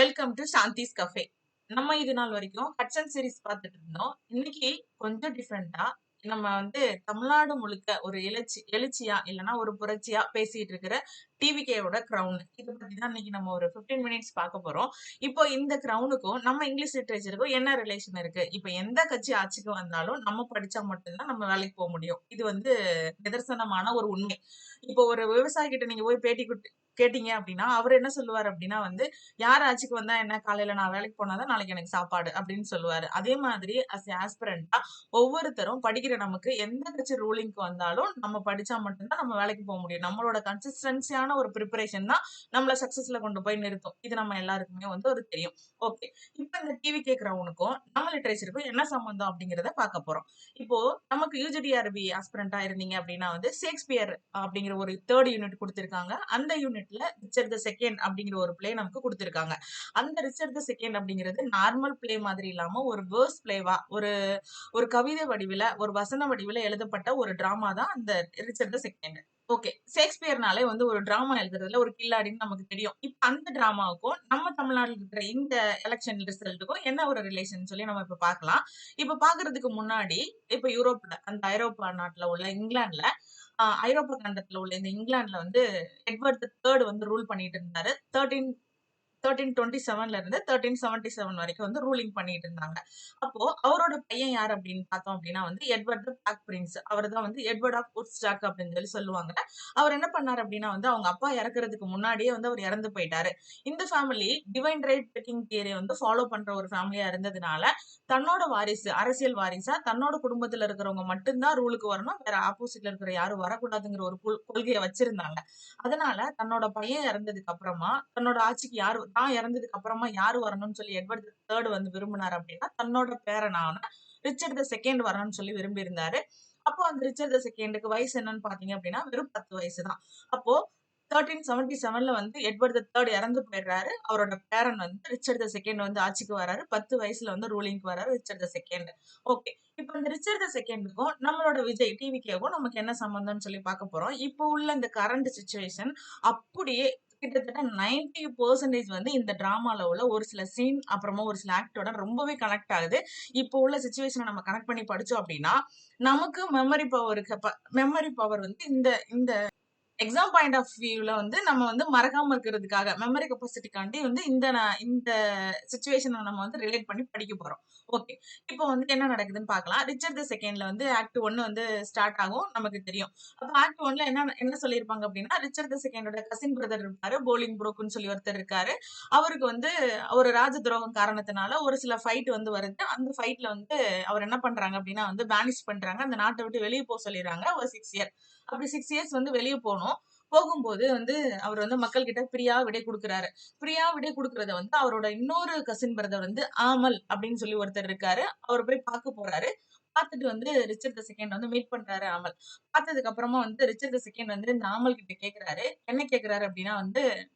Welcome to Shanthi's cafe. நம்ம இது நாள் வரைக்கும் ஹட்சன் சீரிஸ் பார்த்துட்டு இருந்தோம். இன்னைக்கு கொஞ்சம் டிஃப்ரெண்டா நம்ம தமிழ்நாடு முழுக்க ஒரு எழுச்சியா இல்லைன்னா ஒரு புரட்சியா பேசிட்டு இருக்கிற டிவிகேவோட கிரவுன் இதை பத்தி தான் இன்னைக்கு நம்ம ஒரு 15 மினிட்ஸ் பார்க்க போறோம். இப்போ இந்த கிரவுனுக்கும் நம்ம இங்கிலீஷ் லிட்ரேச்சருக்கும் என்ன ரிலேஷன் இருக்கு? இப்போ எந்த கட்சி ஆட்சிக்கு வந்தாலும் நம்ம படிச்சா மட்டும்தான் நம்ம வேலைக்கு போக முடியும். இது நிதர்சனமான ஒரு உண்மை. இப்போ ஒரு விவசாயி கிட்ட நீங்க போய் பேட்டி கேட்டீங்க அப்படின்னா அவர் என்ன சொல்லுவார் அப்படின்னா யார் ஆட்சிக்கு வந்தா என்ன, காலையில நான் வேலைக்கு போனாதான் நாளைக்கு எனக்கு சாப்பாடு அப்படின்னு சொல்லுவாரு. அதே மாதிரி ஆஸ்பிரண்டா ஒவ்வொருத்தரும் படிக்கிற நமக்கு எந்த கட்சி ரூலிங்க்கு வந்தாலும் நம்ம படிச்சா மட்டும்தான் நம்ம வேலைக்கு போக முடியும். நம்மளோட கன்சிஸ்டன்சியான ஒரு ப்ரிப்பரேஷன் தான் நம்மள சக்சஸ்ல கொண்டு போய் நிறுத்தும். இது நம்ம எல்லாருக்குமே ஒரு தெரியும். ஓகே, இப்ப இந்த டிவி கேட்கறவனுக்கும் நம்ம லிட்ரேச்சருக்கும் என்ன சம்பந்தம் அப்படிங்கறத பார்க்க போறோம். இப்போ நமக்கு யூஜிடிஆர்பி ஆஸ்பிரண்டா இருந்தீங்க அப்படின்னா ஷேக்ஸ்பியர் அப்படிங்கிற ஒரு தேர்ட் யூனிட் கொடுத்திருக்காங்க. அந்த யூனிட்ல ரிச்சர்ட் த செகண்ட் அப்படிங்கிற ஒரு பிளே நமக்கு கொடுத்திருக்காங்க. அந்த ரிச்சர்ட் த செகண்ட் அப்படிங்கிறது நார்மல் பிளே மாதிரி இல்லாம ஒரு வேர்ஸ் பிளேவா ஒரு ஒரு கவிதை வடிவில ஒரு வசன வடிவில எழுதப்பட்ட ஒரு டிராமா தான் அந்த ரிச்சர்ட் த செகண்ட். ஓகே, ஷேக்ஸ்பியர்னாலே ஒரு டிராமா எழுதுறதுல ஒரு கில்லாடின்னு நமக்கு தெரியும். இப்ப அந்த டிராமாவுக்கும் நம்ம தமிழ்நாட்டில் இருக்கிற இந்த எலெக்ஷன் ரிசல்ட்டுக்கும் என்ன ஒரு ரிலேஷன் சொல்லி நம்ம இப்ப பார்க்கலாம். இப்ப பாக்குறதுக்கு முன்னாடி இப்ப யூரோப்ல அந்த ஐரோப்பா நாட்டுல உள்ள இங்கிலாந்துல ஐரோப்பா கண்டத்துல உள்ள இந்த இங்கிலாந்துல எட்வர்ட் தேர்ட் ரூல் பண்ணிட்டு இருந்தாரு. 1327ல இருந்து 1377 வரைக்கும் ரூலிங் பண்ணிட்டு இருந்தாங்க. அப்போ அவரோட பையன் யார் அப்படின்னு பார்த்தோம் அப்படின்னா எட்வர்ட் த பிளாக் பிரின்ஸ். அவர் தான் எட்வர்ட் ஆஃப் உட்ஸ்டாக் அப்படின்னு சொல்லி சொல்லுவாங்க. அவர் என்ன பண்ணாரு அப்படின்னா அவங்க அப்பா இறக்குறதுக்கு முன்னாடியே அவர் இறந்து போயிட்டாரு. இந்த ஃபேமிலி டிவைன் ரைட் டேக்கிங் தியரியை ஃபாலோ பண்ற ஒரு ஃபேமிலியா இருந்ததுனால தன்னோட வாரிசு, அரசியல் வாரிசா தன்னோட குடும்பத்துல இருக்கிறவங்க மட்டும்தான் ரூலுக்கு வரணும், வேற ஆப்போசிட்ல இருக்கிற யாரும் வரக்கூடாதுங்கிற ஒரு கொள்கையை வச்சிருந்தாங்க. அதனால தன்னோட பையன் இறந்ததுக்கு அப்புறமா தன்னோட ஆட்சிக்கு தான் இறந்ததுக்கு அப்புறமா யாரு வரணும்னு சொல்லி எட்வர்ட் தேர்ட் விரும்பினார் அப்படின்னா தன்னோட பேரனான ரிச்சர்ட் த செகண்ட் வரணும்னு சொல்லி விரும்பி இருந்தாரு. அப்போ அந்த ரிச்சர்ட் த செகண்டுக்கு வயசு என்னன்னு பாத்தீங்க அப்படின்னா வெறும் 10 வயசு தான். அப்போ 1377ல எட்வர்ட் த தேர்ட் இறந்து போயிடுறாரு. அவரோட பேரன் ரிச்சர்ட் த செகண்ட் ஆட்சிக்கு வராரு. 10 வயசுல ரூலிங்க்கு வராரு ரிச்சர்ட் த செகண்ட். ஓகே, இப்ப இந்த ரிச்சர்ட் த செகண்டுக்கும் நம்மளோட விஜய் டிவிக்கும் நமக்கு என்ன சம்பந்தம்னு சொல்லி பார்க்க போறோம். இப்போ உள்ள இந்த கரண்ட் சுச்சுவேஷன் அப்படியே கிட்டத்தட்ட 90% இந்த டிராமால உள்ள ஒரு சில சீன் அப்புறமா ஒரு சில ஆக்டோட ரொம்பவே கனெக்ட் ஆகுது. இப்போ உள்ள சுச்சுவேஷனை நம்ம கனெக்ட் பண்ணி படிச்சோம் அப்படின்னா நமக்கு மெமரி பவர் இந்த இந்த எக்ஸாம் பாயிண்ட் ஆஃப் வியூல நம்ம மறக்காம இருக்கிறதுக்காக மெமரி கெப்பாசிட்டிக்காண்டி இந்த சிச்சுவேஷனை நம்ம ரிலேட் பண்ணி படிக்க போறோம். ஓகே, இப்போ என்ன நடக்குதுன்னு பார்க்கலாம். ரிச்சர்ட் தி செகண்ட்ல ஆக்ட் 1 ஸ்டார்ட் ஆகும், நமக்கு தெரியும். அப்ப ஆக்ட் 1ல என்ன என்ன சொல்லியிருப்பாங்க அப்படின்னா ரிச்சர்ட் தி செகண்டோட கசின் பிரதர் இருப்பாரு, போலிங் ப்ரோக்குன்னு சொல்லி ஒருத்தர் இருக்காரு. அவருக்கு ஒரு ராஜ துரோகம் காரணத்தினால ஒரு சில ஃபைட் வருது. அந்த ஃபைட்ல அவர் என்ன பண்றாங்க அப்படின்னா பேனிஷ் பண்றாங்க, அந்த நாட்டை விட்டு வெளியே போக சொல்லிடுறாங்க ஒரு 6 இயர். அப்படி 6 இயர்ஸ் வெளியே போனோம். போகும்போது அவர் மக்கள் கிட்ட ஃப்ரீயா விடை குடுக்குறாரு. ஃப்ரீயா விடை குடுக்கறத அவரோட இன்னொரு கசின் பிரதர் ஆமல் அப்படின்னு சொல்லி ஒருத்தர் இருக்காரு. அவர் போய் பார்க்க போறாரு. பார்த்துட்டு ரிச்சர்ட் தி செகண்ட் மீட் பண்றாரு ஆமல். பார்த்ததுக்கு அப்புறமா ரிச்சர்ட் தி செகண்ட் இந்த ஆமல் கிட்ட கேக்குறாரு. என்ன கேக்குறாரு அப்படின்னா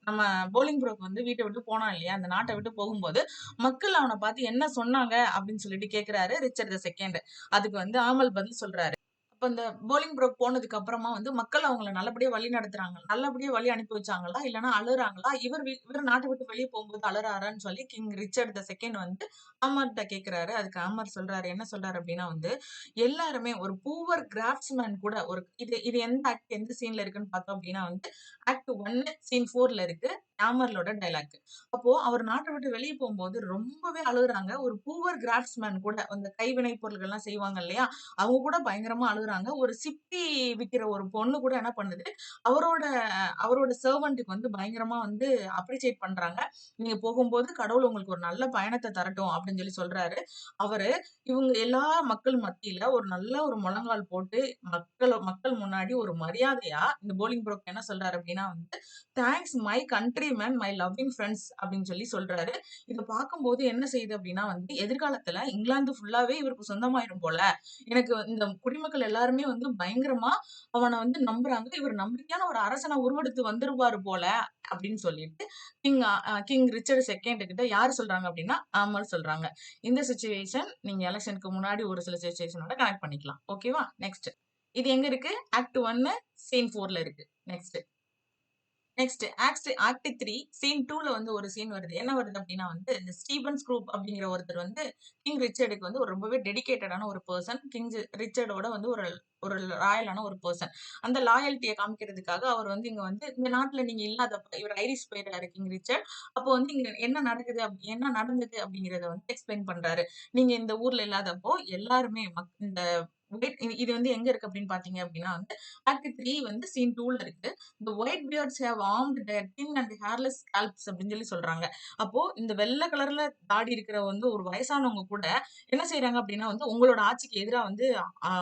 நம்ம போலிங் ப்ரோக் வீட்டை விட்டு போனான் இல்லையா, அந்த நாட்டை விட்டு போகும்போது மக்கள் அவனை பார்த்து என்ன சொன்னாங்க அப்படின்னு சொல்லிட்டு கேக்குறாரு ரிச்சர்ட் தி செகண்ட். அதுக்கு ஆமல் பதில் சொல்றாரு. அப்ப இந்த போலிங் ப்ரோக் போனதுக்கு அப்புறமா மக்கள் அவங்கள நல்லபடியா வழி நடத்துறாங்க, நல்லபடியா வழி அனுப்பி வச்சாங்களா இல்லைன்னா அழுறாங்களா, இவர் நாட்டை விட்டு வெளியே போகும்போது அழுறாரான்னு சொல்லி கிங் ரிச்சர்ட் த செகண்ட் ஆமர்கிட்ட கேக்குறாரு. அதுக்கு ஆமர் சொல்றாரு, என்ன சொல்றாரு அப்படின்னா எல்லாருமே ஒரு பூவர் கிராஃப்ட்ஸ்மேன் கூட ஒரு இது இது எந்த ஆக்ட் எந்த சீன்ல இருக்குன்னு பார்த்தோம் அப்படின்னா ஆக்ட் 1 சீன் 4ல இருக்கு. ஆமர்லோட டைலாக். அப்போ அவர் நாட்டை விட்டு வெளியே போகும்போது ரொம்பவே அழுகுறாங்க. ஒரு பூவர் கிராஃப்ட்ஸ்மேன் கூட அந்த கைவினை பொருட்கள் எல்லாம் செய்வாங்க இல்லையா, அவங்க கூட பயங்கரமா அழுகுறாங்க. ஒரு சிப்பி விக்கிற ஒரு பொண்ணு கூட என்ன பண்ணுது, அவரோட அவரோட சர்வன்ட்டுக்கு பயங்கரமா அப்ரிசியேட் பண்றாங்க. நீங்க போகும்போது கடவுள் உங்களுக்கு ஒரு நல்ல பயணத்தை தரட்டும் அப்படின்னு சொல்லி சொல்றாரு. அவரு இவங்க எல்லா மக்கள் மத்தியில ஒரு நல்ல ஒரு முழங்கால் போட்டு மக்கள் முன்னாடி ஒரு மரியாதையா இந்த போலிங் ப்ரோக் என்ன சொல்றாரு அப்படின்னா thanks my country man my loving friends அப்படின்னு சொல்லி சொல்றாரு. இதை பார்க்கும்போது என்ன செய்யுது அப்படின்னா எதிர்காலத்துல இங்கிலாந்து ஃபுல்லாவே இவருக்கு சொந்தமாயிரும் போல, எனக்கு இந்த குடிமக்கள் எல்லாருமே பயங்கரமா அவனை நம்புறாங்க, இவர் நம்பிக்கையான ஒரு அரசனை உருவெடுத்து வந்துருவாரு போல அப்படின்னு சொல்லிட்டு கிங் கிங் ரிச்சர்ட் செகண்ட் கிட்ட யாரு சொல்றாங்க அப்படின்னா ஆமல் சொல்றாங்க. இந்த சுச்சுவேஷன் நீங்க எலெக்ஷனுக்கு முன்னாடி ஒரு சில சுச்சுவேஷனோட கனெக்ட் பண்ணிக்கலாம். ஓகேவா? நெக்ஸ்ட் இது எங்க இருக்கு? ஆக்ட் 1 சீன் 4ல இருக்கு. நெக்ஸ்ட் நெக்ஸ்ட் ஆக்ட் 3 சீன் 2ல வந்து ஒரு சீன் வருது. என்ன வருது அப்டின்னா வந்து, இந்த ஸ்டீபன்ஸ் குரூப் அப்படிங்கிற ஒருத்தர் வந்து கிங் ரிச்சர்டுக்கு வந்து ஒரு ரொம்பவே டெடிகேட்டடான ஒரு பெர்சன். ரிச்சர்டோட வந்து ஒரு ஒரு ராயலான ஒரு பெர்சன். அந்த லாயல்ட்டிய காமிக்கிறதுக்காக அவர் வந்து இங்க வந்து இந்த நாட்ல நீங்க இல்லாதப்ப இவர் ஐரிஷ் போயிடுறாரு கிங் ரிச்சர்ட். அப்போ வந்து இங்க என்ன நடந்தது அப்படிங்கிறத வந்து எக்ஸ்பிளைன் பண்றாரு. நீங்க இந்த ஊர்ல இல்லாதப்போ எல்லாருமே இந்த இது வந்து எங்க இருக்கு அப்படின்னு பாத்தீங்க அப்படின்னா வந்து ஆக்ட் 3 வந்து சீன் 2ல இருக்கு. The white beards have armed their thin and hairless scalps அப்படின்னு சொல்றாங்க. அப்போ இந்த வெள்ளை கலர்ல தாடி இருக்கிற வந்து ஒரு வயசானவங்க கூட என்ன செய்றாங்க அப்படின்னா வந்து உங்களோட ஆட்சிக்கு எதிரா வந்து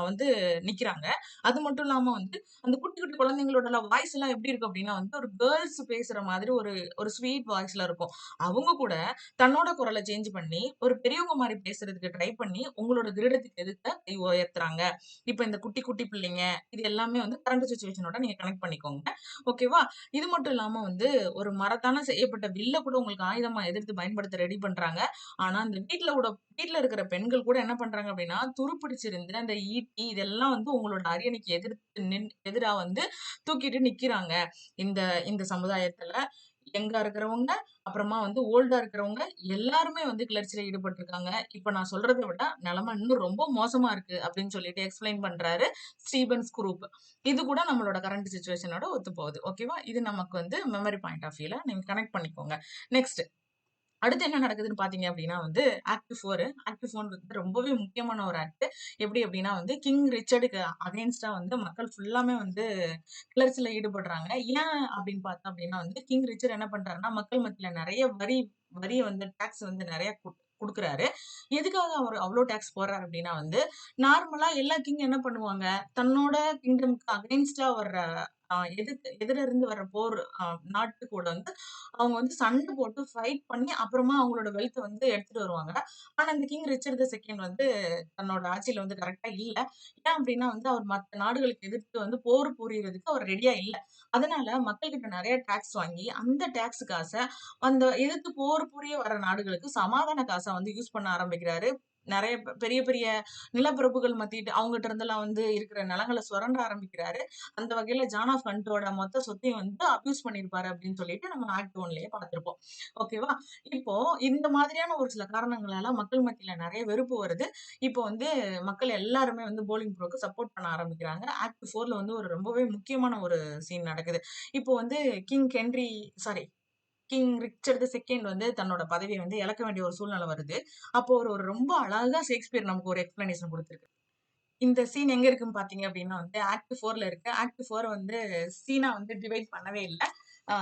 வந்து நிக்கிறாங்க. அது மட்டும் இல்லாம வந்து அந்த குட்டி குட்டி குழந்தைங்களோட வாய்ஸ் எல்லாம் எப்படி இருக்கும் அப்படின்னா வந்து ஒரு கேர்ள்ஸ் பேசுற மாதிரி ஒரு ஒரு ஸ்வீட் வாய்ஸ்ல இருக்கும். அவங்க கூட தன்னோட குரல சேஞ்ச் பண்ணி ஒரு பெரியவங்க மாரி பேசுறதுக்கு ட்ரை பண்ணி உங்களோட கிரீடத்துக்கு எதிர்த்த கை உயர்த்துறாங்க. இப்ப இந்த குட்டி குட்டி பிள்ளைங்க இது எல்லாமே வந்து கரண்ட் சிச்சுவேஷனோட நீங்க கனெக்ட் பண்ணிக்கோங்க. ஓகேவா? இது மட்டும் இல்லாம வந்து ஒரு மரத்தால செய்யப்பட்ட வில்ல கூட உங்களுக்கு ஆயுதமா எதிர்த்து பயன்படுத்த ரெடி பண்றாங்க. ஆனா, இந்த வீட்ல இருக்கிற பெண்கள் கூட என்ன பண்றாங்க அப்படின்னா, துருப்பிடிச்சிருந்து அந்த ஈட்டி இதெல்லாம் வந்து உங்களோட அரியணைக்கு எதிரா வந்து தூக்கிட்டு நிக்கிறாங்க. இந்த இந்த சமுதாயத்துல யங்கா இருக்கிறவங்க, அப்புறமா வந்து ஓல்டா இருக்கிறவங்க எல்லாருமே வந்து கிளர்ச்சியில ஈடுபட்டுருக்காங்க. இப்ப நான் சொல்றத விட நிலைமை இன்னும் ரொம்ப மோசமா இருக்கு அப்படின்னு சொல்லிட்டு எக்ஸ்பிளைன் பண்றாரு ஸ்டீபன்ஸ் குரூப். இது கூட நம்மளோட கரண்ட் சிச்சுவேஷனோட ஒத்து போகுது. ஓகேவா? இது நமக்கு வந்து மெமரி பாயிண்ட் ஆஃப் வியூல நீங்க கனெக்ட் பண்ணிக்கோங்க. நெக்ஸ்ட் அடுத்து என்ன நடக்குதுன்னு பார்த்தீங்க அப்டின்னா வந்து, ஆக்ட் 4 வந்து ரொம்பவே முக்கியமான ஒரு ஆக்ட். எப்டி அப்டின்னா வந்து, கிங் ரிச்சர்டுக்கு அகைன்ஸ்ட்டா வந்து மக்கள் ஃபுல்லாமே வந்து கிளர்ச்சில ஈடுபடுறாங்க. ஏன் அப்டின்னு பார்த்தோம் அப்டின்னா வந்து, கிங் ரிச்சர்ட் என்ன பண்றாருன்னா, மக்கள் மத்தியில நெறைய வரிய வந்து டாக்ஸ் வந்து நெறைய குடுக்குறாரு. எதுக்காக அவரு அவ்ளோ டாக்ஸ் போடுறாரு அப்டின்னா வந்து, நார்மலா எல்லா கிங் என்ன பண்ணுவாங்க, தன்னோட கிங்டம்க்கு அகைன்ஸ்ட்டா வர்ற எதிர இருந்து வர்ற நாட்டு கூட வந்து அவங்க வந்து சண்டை போட்டு ஃபைட் பண்ணி அப்புறமா அவங்களோட வெல்த் வந்து எடுத்துட்டு வருவாங்க. ஆனா இந்த கிங் ரிச்சர்ட் தி செகண்ட் வந்து தன்னோட ஆட்சியில வந்து கரெக்ட்டா இல்ல. ஏன் அப்டின்னா வந்து அவர் மத்த நாடுகளுக்கு எதிர்த்து வந்து போர் புரியறதுக்கு அவர் ரெடியா இல்ல. அதனால மக்கள் கிட்ட நெறைய டாக்ஸ் வாங்கி, அந்த டாக்ஸ் காச அந்த எதிர்த்து போர் புரிய வர நாடுகளுக்கு சமாதான காசா வந்து யூஸ் பண்ண ஆரம்பிக்கிறாரு. நெறைய பெரிய பெரிய நிலப்பிரபுக்கள் மத்திட்டு அவங்கட்ட இருந்தெல்லாம் வந்து இருக்கிற நிலங்கள சுரண்ட ஆரம்பிக்கிறாரு. அந்த வகையில ஜான் ஆஃப் கண்ட்டோட மொத்த சொத்தையும் வந்து அப்யூஸ் பண்ணியிருப்பாரு அப்படின்னு சொல்லிட்டு நம்ம ஆக்ட் 1லயே பார்த்திருப்போம். ஓகேவா? இப்போ இந்த மாதிரியான ஒரு சில காரணங்களால மக்கள் மத்தியில நெறைய வெறுப்பு வருது. இப்போ வந்து மக்கள் எல்லாருமே வந்து போலிங் ப்ரோக்கு சப்போர்ட் பண்ண ஆரம்பிக்கிறாங்க. ஆக்ட் 4ல வந்து ஒரு ரொம்பவே முக்கியமான ஒரு சீன் நடக்குது. இப்போ வந்து king Henry sorry king Richard the second வந்து தன்னோட பதவிய வந்து இழக்க வேண்டிய ஒரு சூழ்நிலை வருது. அப்போ ஒரு ஒரு ரொம்ப அழகா ஷேக்ஸ்பியர் நமக்கு ஒரு எக்ஸ்ப்ளனேஷன் குடுத்திருக்காரு. இந்த சீன் எங்க இருக்குன்னு பார்த்தீங்க அப்டின்னா வந்து ஆக்ட் 4ல இருக்கு. ஆக்ட் 4 வந்து சீனா வந்து டிவைட் பண்ணவே இல்ல. ஆ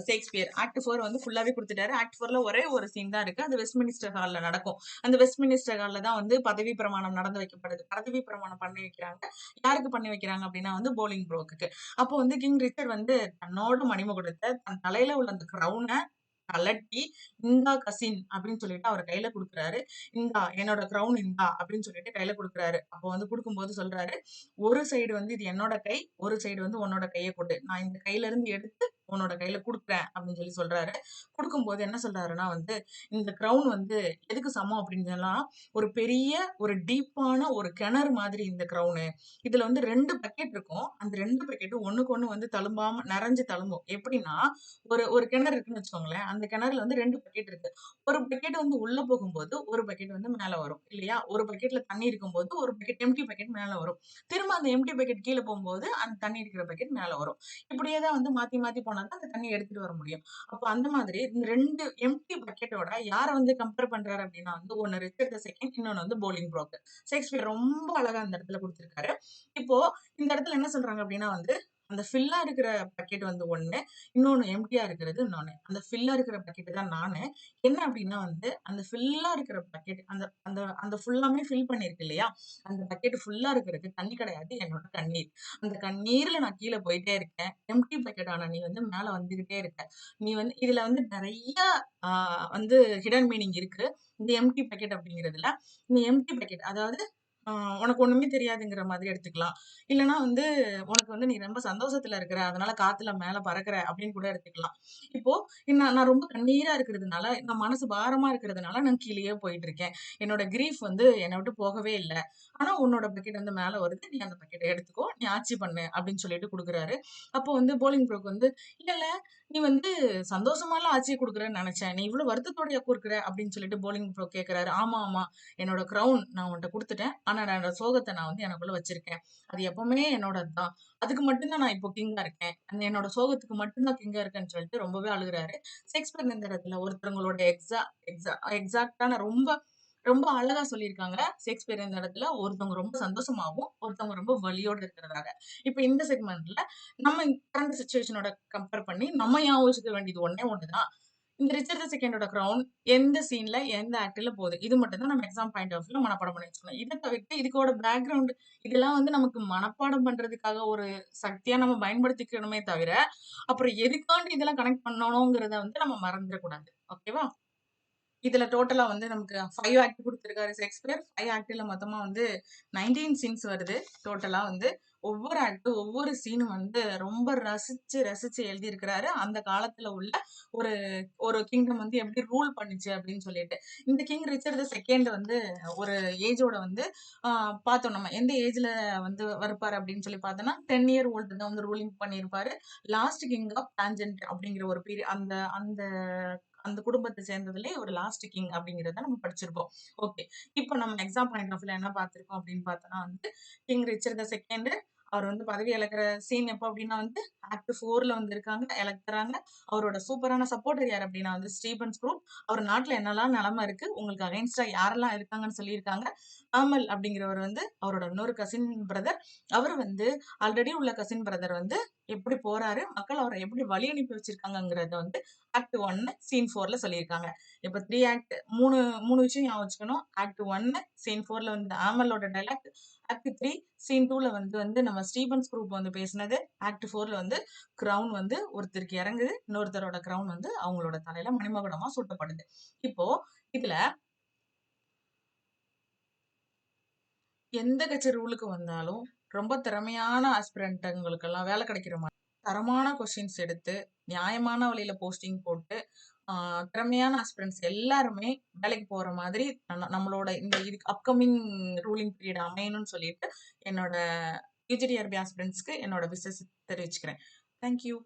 ஷேக்ஸ்பியர். ஆக்ட் 4 வந்து ஃபுல்லாவே குடுத்துட்டாரு. ஆக்ட் 4ல ஒரே ஒரு சீன் தான் இருக்கு. அது வெஸ்ட்மினிஸ்டர் ஹால்ல நடக்கும். அந்த வெஸ்ட்மினிஸ்டர் ஹால்ல தான் வந்து பதவி பிரமாணம் நடந்து வைக்கப்படுது. பதவி பிரமாணம் பண்ணி வைக்கிறாங்க. யாருக்கு பண்ணி வைக்கிறாங்க அப்டின்னா வந்து போலிங் ப்ரோக்குக்கு. அப்போ வந்து கிங் ரிச்சர்ட் வந்து தன்னோட மணிமகுடத்த தன் தலையில உள்ள அந்த கிரவுன கழட்டி, "இந்தா கசின்" அப்படின்னு சொல்லிட்டு அவர் கையில குடுக்குறாரு. "இந்தா என்னோட கிரவுன் இந்தா" அப்படின்னு சொல்லிட்டு கையில குடுக்குறாரு. அப்போ வந்து குடுக்கும்போது சொல்றாரு, "ஒரு சைடு வந்து இது என்னோட கை, ஒரு சைடு வந்து உன்னோட கைய குடு. நான் இந்த கையில இருந்து எடுத்து உன்னோட கையில குடுக்குறேன்" அப்படின்னு சொல்றாரு. குடுக்கும்போது என்ன சொல்றாருன்னா வந்து, "இந்த கிரவுன் வந்து எதுக்கு சமம் அப்படின்னு சொன்னா, ஒரு பெரிய ஒரு டீப்பான ஒரு கிணறு மாதிரி இந்த கிரவுனு. இதுல வந்து 2 பக்கெட் இருக்கும். அந்த 2 பக்கெட்டும் ஒண்ணுக்கு ஒண்ணு வந்து தளும்பாம நெறஞ்சு தளும்பும். எப்படின்னா, ஒரு ஒரு கிணறு இருக்குன்னு வச்சுக்கோங்களேன். அந்த கிணறுல வந்து 2 பக்கெட் இருக்கு. ஒரு பக்கெட் வந்து உள்ள போகும்போது, ஒரு பக்கெட் வந்து மேல வரும். இல்லையா? ஒரு பக்கெட்ல தண்ணி இருக்கும்போது, ஒரு பக்கெட் எம்ப்டி பக்கெட் மேல வரும். திரும்ப அந்த எம்ப்டி பக்கெட் கீழ போம்போது, அந்த தண்ணி இருக்கிற பக்கெட் மேல வரும். இப்படியே தான் வந்து மாத்தி மாத்தி போனா தான் அந்த தண்ணிய எடுத்துட்டு வர முடியும். அப்ப அந்த மாதிரி இந்த 2 எம்ப்டி பக்கெட்டோட யார வந்து கம்பேர் பண்றாரு அப்படின்னா வந்து, ஒண்ணு ரிச்சர்ட் தி செகண்ட் இன்னொன்னு வந்து போலிங் ப்ரோக். ஷேக்ஸ்பியர் ரொம்ப அழகா அந்த இடத்துல குடுத்திருக்காரு. இப்போ இந்த இடத்துல என்ன சொல்றாங்க அப்படின்னா வந்து, அந்த ஃபில்லா இருக்கிற பக்கெட் வந்து ஒண்ணு, இன்னொன்னு எம்ப்டியா இருக்கிறது இன்னொன்னு. அந்த ஃபில்லா இருக்கிற பக்கெட் தான் நானு. என்ன அப்டின்னா வந்து, அந்த ஃபில்லா இருக்கிற பக்கெட் அந்த அந்த அந்த ஃபுல்லாமே ஃபில் பண்ணியிருக்கு இல்லையா? அந்த பக்கெட் ஃபுல்லா இருக்கிறது தண்ணி கிடையாது, என்னோட கண்ணீர். அந்த கண்ணீர்ல நான் கீழ போயிட்டே இருக்கேன். எம்ப்டி பக்கெட் ஆன நீ வந்து மேல வந்துகிட்டே இருக்க. நீ வந்து இதுல வந்து நெறைய ஆ வந்து ஹிடன் மீனிங் இருக்கு. இந்த எம்ப்டி பக்கெட் அப்படிங்கிறதுல. நீ எம்ப்டி பக்கெட் அதாவது ஆ உனக்கு ஒண்ணுமே தெரியாதுங்கிற மாதிரி எடுத்துக்கலாம். இல்லன்னா வந்து உனக்கு வந்து நீ ரொம்ப சந்தோஷத்துல இருக்கிற. அதனால காத்துல மேல பறக்குற அப்படின்னு கூட எடுத்துக்கலாம். இப்போ நான் ரொம்ப கண்ணீரா இருக்கிறதுனால, நான் மனசு பாரமா இருக்கிறதுனால நான் கீழயே போயிட்டு இருக்கேன். என்னோட கிரீஃப் வந்து என்ன விட்டு போகவே இல்ல. ஆனா உன்னோட பக்கெட் வந்து மேல வருது. நீ அந்த பக்கெட்ட எடுத்துக்கோ. நீ ஆட்சி பண்ணு அப்படின்னு சொல்லிட்டு குடுக்குறாரு. அப்போ வந்து போலிங் ப்ரோக் வந்து, இல்ல நீ வந்து சந்தோஷமாலாம் ஆட்சிய குடுக்குறன்னு நெனச்சேன். நீ இவ்ளோ வருத்தத்தோடயா குடுக்குற? அப்படின்னு சொல்லிட்டு போலிங் ப்ரோ கேட்கறாரு. ஆமா, ஆமா. என்னோட கிரவுன் நான் உன்ட்ட குடுத்துட்டேன். ஆனா நான் என்னோட சோகத்த நான் வந்து எனக்குள்ள வச்சிருக்கேன். அது எப்பவுமே என்னோடது தான். அதுக்கு மட்டும் தான் நான் இப்போ கிங்கா இருக்கேன். அந்த என்னோட சோகத்துக்கு மட்டும் தான் கிங்கா இருக்கேன்னு சொல்லிட்டு ரொம்பவே அழுகுறாரு. ஷேக்ஸ்பியர் இந்த இடத்துல ஒருத்தவங்களோட எக்ஸாக்ட்டான ரொம்ப ரொம்ப அழகா சொல்லியிருக்காங்க. ஷேக்ஸ்பியர் இந்த இடத்துல ஒருத்தவங்க ரொம்ப சந்தோஷமாவும், ஒருத்தவங்க ரொம்ப வலியோட இருக்கிறதாக. இப்ப இந்த செக்மெண்ட்ல நம்ம கரண்ட் சிச்சுவேஷனோட கம்பேர் பண்ணி நம்ம ஞாபகம் வச்சுக்க வேண்டியது ஒண்ணே ஒண்ணுதான். இந்த ரிச்சர்ட் செகண்டோட கிரவுன் எந்த சீன்ல, எந்த ஆக்ட்ல போகுது. இது மட்டும் தான் நம்ம எக்ஸாம் பாயிண்ட் ஆஃப் வியூல மனப்பாடம் பண்ணி வச்சுக்கணும். இத தவிர்த்து இதுக்கோட பேக்கிரவுண்ட் இதெல்லாம் வந்து நமக்கு மனப்பாடம் பண்றதுக்காக ஒரு சக்தியா நம்ம பயன்படுத்திக்கணுமே தவிர, அப்புறம் எதுக்காண்டி இதெல்லாம் கனெக்ட் பண்ணணும்ங்கிறத வந்து நம்ம மறந்துடக்கூடாது. ஓகேவா? இதுல டோட்டலா வந்து நமக்கு 5 ஆக்ட் குடுத்திருக்காரு ஷேக்ஸ்பியர். 5 ஆக்ட்ல மொத்தமா வந்து 19 சீன்ஸ் வருது. டோட்டலா வந்து ஒவ்வொரு ஆக்ட், ஒவ்வொரு சீனும் வந்து ரொம்ப ரசிச்சு, ரசிச்சு எழுதியிருக்கிறாரு. அந்த காலத்துல உள்ள ஒரு ஒரு கிங்டம் வந்து எப்படி ரூல் பண்ணுச்சு அப்படின்னு சொல்லிட்டு. இந்த கிங் ரிச்சர்ட் தி செகண்ட் வந்து ஒரு ஏஜோட வந்து ஆ பார்த்தோம் நம்ம. எந்த ஏஜ்ல வந்து இருப்பாரு அப்படின்னு சொல்லி பார்த்தோம்னா, 10 இயர் ஓல்டு தான் வந்து ரூலிங் பண்ணியிருப்பாரு. லாஸ்ட் கிங் ஆஃப் டான்ஜென்ட் அப்படிங்கிற ஒரு அந்த அந்த அந்த குடும்பத்த சேர்ந்ததுலயே ஒரு லாஸ்ட் கிங் அப்படிங்கிறத நம்ம படிச்சிருப்போம். ஓகே. இப்போ நம்ம எக்ஸாம் பாயிண்ட் ஆஃப் வியூல என்ன பார்த்திருக்கோம் அப்படின்னு பார்த்தோம்னா வந்து, கிங் ரிச்சர்ட் தி செகண்ட் அவர் வந்து பதவி இழக்கிற சீன் எப்போ அப்படின்னா வந்து, ஆக்ட் 4ல வந்து இருக்காங்க, இழக்குறாங்க. அவரோட சூப்பரான சப்போர்ட்டர் யார் அப்படின்னா வந்து ஸ்டீபன்ஸ் குரூப். அவர் நாட்டுல என்னலாம் நிலைமை இருக்கு, உங்களுக்கு அகைன்ஸ்டா யாரெல்லாம் இருக்காங்கன்னு சொல்லியிருக்காங்க. ஆமல் அப்படிங்கிறவர் வந்து அவரோட இன்னொரு கசின் பிரதர். அவர் வந்து ஆல்ரெடி உள்ள கசின் பிரதர் வந்து எப்படி போறாரு, மக்கள் அவர எப்படி வழி அனுப்பி வச்சிருக்காங்கங்கிறத வந்து ஆக்ட் 1 சீன் 4ல சொல்லியிருக்காங்க. இப்ப 3 ஆக்ட் 3 விஷயம் ஞாபகம் வச்சுக்கணும். ஆக்ட் 1 சீன் 4ல வந்து ஆமலோட டயலாக். ஆக்ட் 3 சீன் 2ல வந்து வந்து நம்ம ஸ்டீபன்ஸ் குரூப் வந்து பேசினது. ஆக்ட் 4ல வந்து கிரவுன் வந்து ஒருத்தருக்கு இறங்குது. இன்னொருத்தரோட கிரவுன் வந்து அவங்களோட தலையில மணிமகுடமா சூட்டப்படுது. இப்போ இதுல எந்த கட்சி ரூலுக்கு வந்தாலும் ரொம்ப திறமையான ஆஸ்பிரண்ட்ங்களுக்கெல்லாம் வேலை கிடைக்கிற மாதிரி தரமான கொஸ்டின்ஸ் எடுத்து நியாயமான வழியில போஸ்டிங் போட்டு திறமையான ஆஸ்பிரண்ட்ஸ் எல்லாருமே வேலைக்கு போற மாதிரி நம்மளோட இந்த இதுக்கு அப்கமிங் ரூலிங் பீரியட் அமையணும்னு சொல்லிட்டு என்னோட யூஜிடிஆர்பி ஆஸ்பிரண்ட்ஸ்க்கு என்னோட விசஸ் தெரிவிச்சுக்கிறேன். தேங்க்யூ.